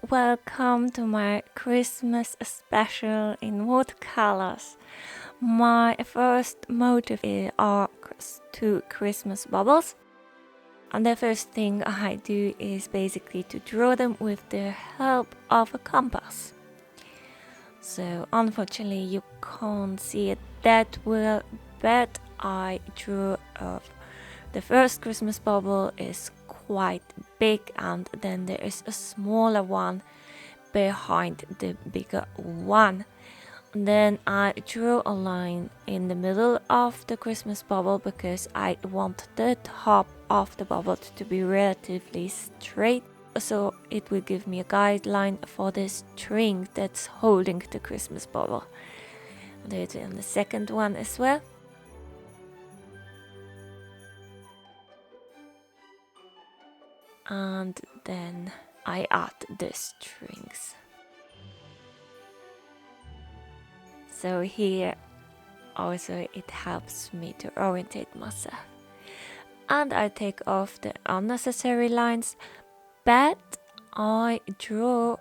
welcome to my Christmas special in watercolors. My first motive are two Christmas bubbles. And the first thing I do is basically to draw them with the help of a compass. So unfortunately you can't see it that well, but I drew the first Christmas bubble is quite big, and then there is a smaller one behind the bigger one. Then I drew a line in the middle of the Christmas bubble because I want the top of the bubble to be relatively straight, so it will give me a guideline for the string that's holding the Christmas bubble. I'll do it in the second one as well. And then I add the strings. So here also it helps me to orientate myself. And I take off the unnecessary lines, but I draw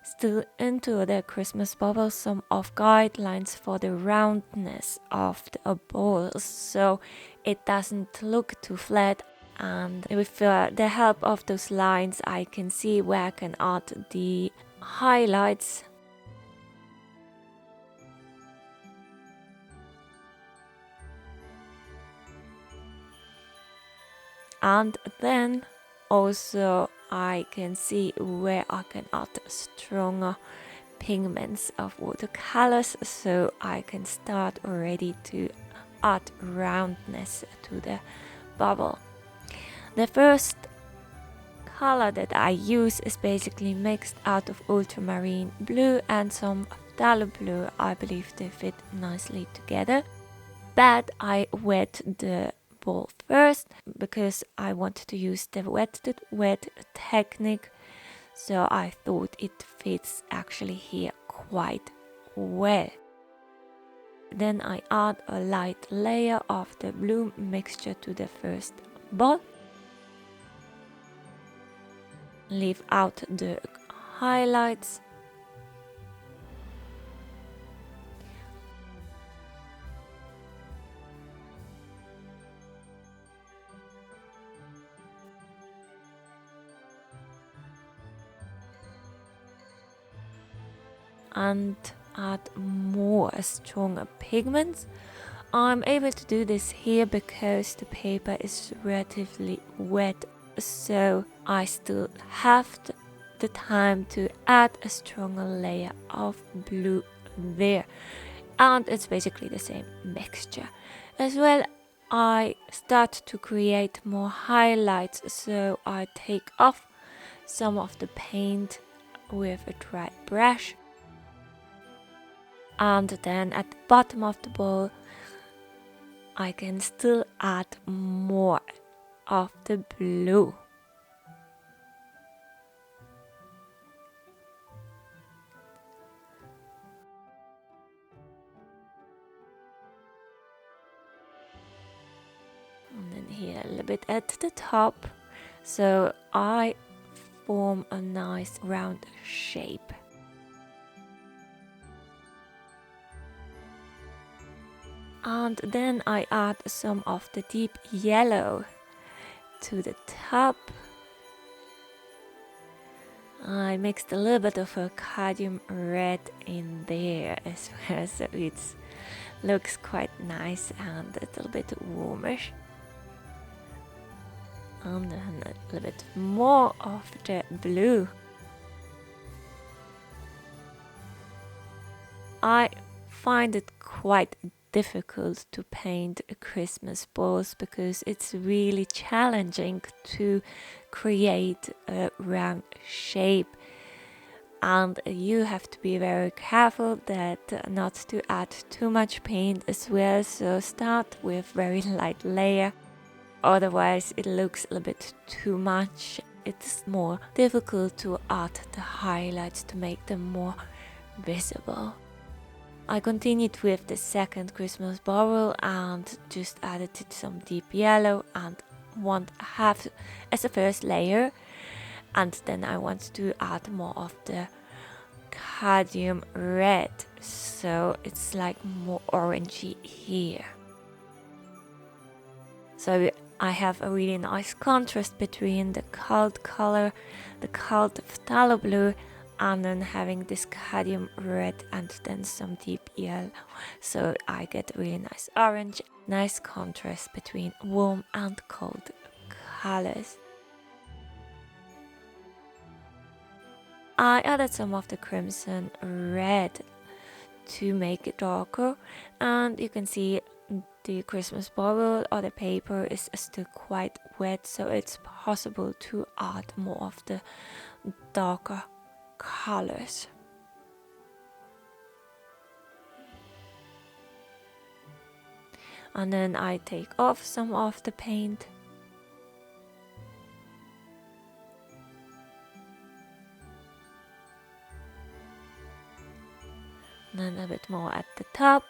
still into the Christmas bubble some of guidelines for the roundness of the balls, so it doesn't look too flat. And with the help of those lines I can see where I can add the highlights. And then also I can see where I can add stronger pigments of watercolors, so I can start already to add roundness to the bubble. The first color that I use is basically mixed out of ultramarine blue and some phthalo blue. I believe they fit nicely together, but I wet the ball first because I wanted to use the wet technique, so I thought it fits actually here quite well. Then I add a light layer of the blue mixture to the first ball, leave out the highlights, and add more stronger pigments. I'm able to do this here because the paper is relatively wet, so I still have the time to add a stronger layer of blue there, and it's basically the same mixture. As well, I start to create more highlights, so I take off some of the paint with a dry brush, and then at the bottom of the bowl I can still add more of the blue. And then here a little bit at the top, so I form a nice round shape. And then I add some of the deep yellow to the top. I mixed a little bit of a cadmium red in there as well, so it looks quite nice and a little bit warmish. And then a little bit more of the blue. I find it quite difficult to paint Christmas balls because it's really challenging to create a round shape, and you have to be very careful that not to add too much paint as well, so start with very light layer, otherwise it looks a little bit too much. It's more difficult to add the highlights to make them more visible. I continued with the second Christmas bauble and just added some deep yellow and 1/2 as a first layer, And then I want to add more of the cadmium red, so it's like more orangey here. So I have a really nice contrast between the cold color, the cold phthalo blue, and then having this cadmium red and then some deep yellow. So I get really nice orange, nice contrast between warm and cold colors. I added some of the crimson red to make it darker, and you can see the Christmas bauble or the paper is still quite wet, so it's possible to add more of the darker colors. And then I take off some of the paint. Then a bit more at the top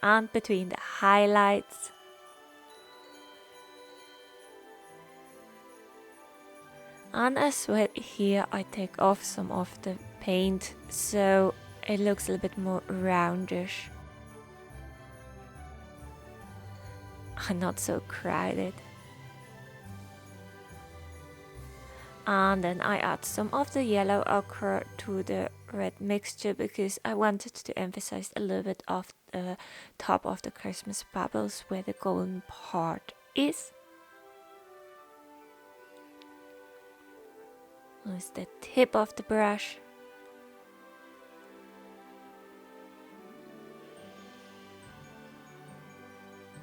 and between the highlights. And as well here I take off some of the paint so it looks a little bit more roundish and not so crowded. And then I add some of the yellow ochre to the red mixture because I wanted to emphasize a little bit of the top of the Christmas baubles where the golden part is. There's the tip of the brush.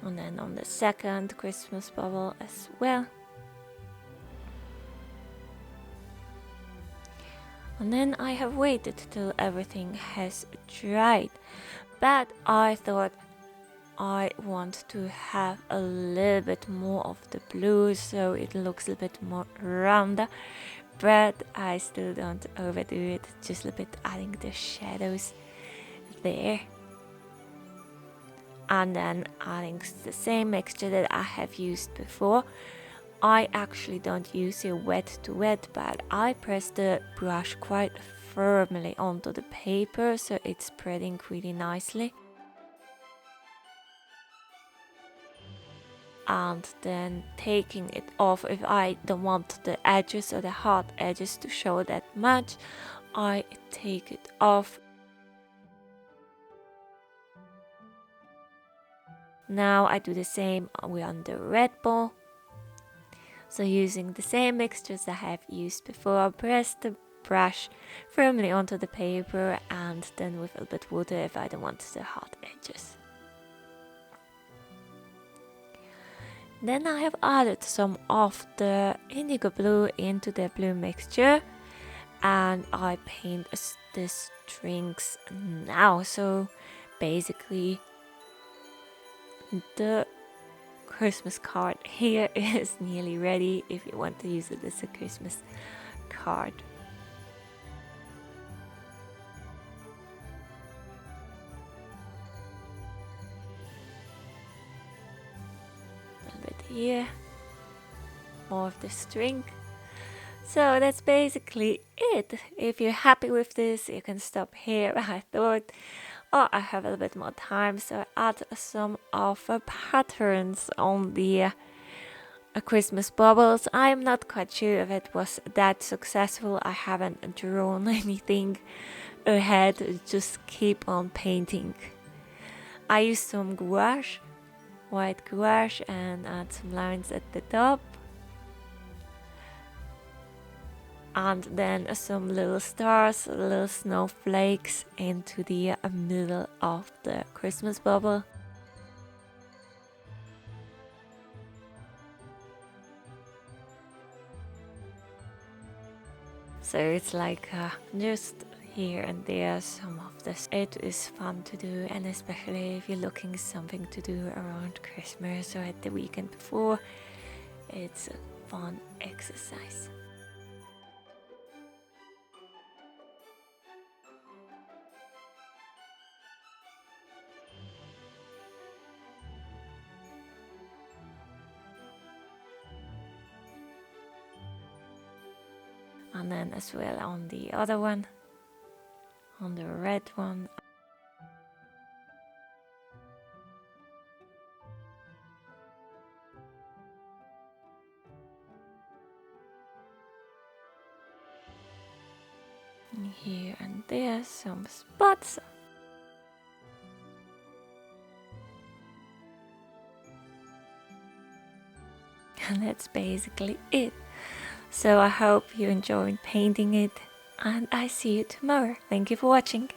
And then on the second Christmas bauble as well. And then I have waited till everything has dried, but I thought I want to have a little bit more of the blue so it looks a little bit more rounder, but I still don't overdo it, just a little bit adding the shadows there. And then adding the same mixture that I have used before. I actually don't use a wet to wet, but I press the brush quite firmly onto the paper so it's spreading really nicely. And then taking it off, if I don't want the edges or the hard edges to show that much, I take it off. Now I do the same on the red ball. So using the same mixtures I have used before, press the brush firmly onto the paper and then with a little bit of water if I don't want the hard edges. Then I have added some of the indigo blue into the blue mixture and I paint the strings now. So basically the Christmas card here is nearly ready if you want to use it as a Christmas card. A little bit here, more of the string. So that's basically it. If you're happy with this, you can stop here. I thought, oh, I have a little bit more time, so I add some of the patterns on the Christmas baubles. I'm not quite sure if it was that successful. I haven't drawn anything ahead, just keep on painting. I used some gouache, white gouache, and add some lines at the top. And then some little stars, little snowflakes into the middle of the Christmas bauble. So it's like just here and there some of this. It is fun to do, and especially if you're looking something to do around Christmas or at the weekend before, it's a fun exercise. and then as well on the other one, on the red one. Here and there some spots. And that's basically it. So I hope you enjoyed painting it, and I see you tomorrow. Thank you for watching.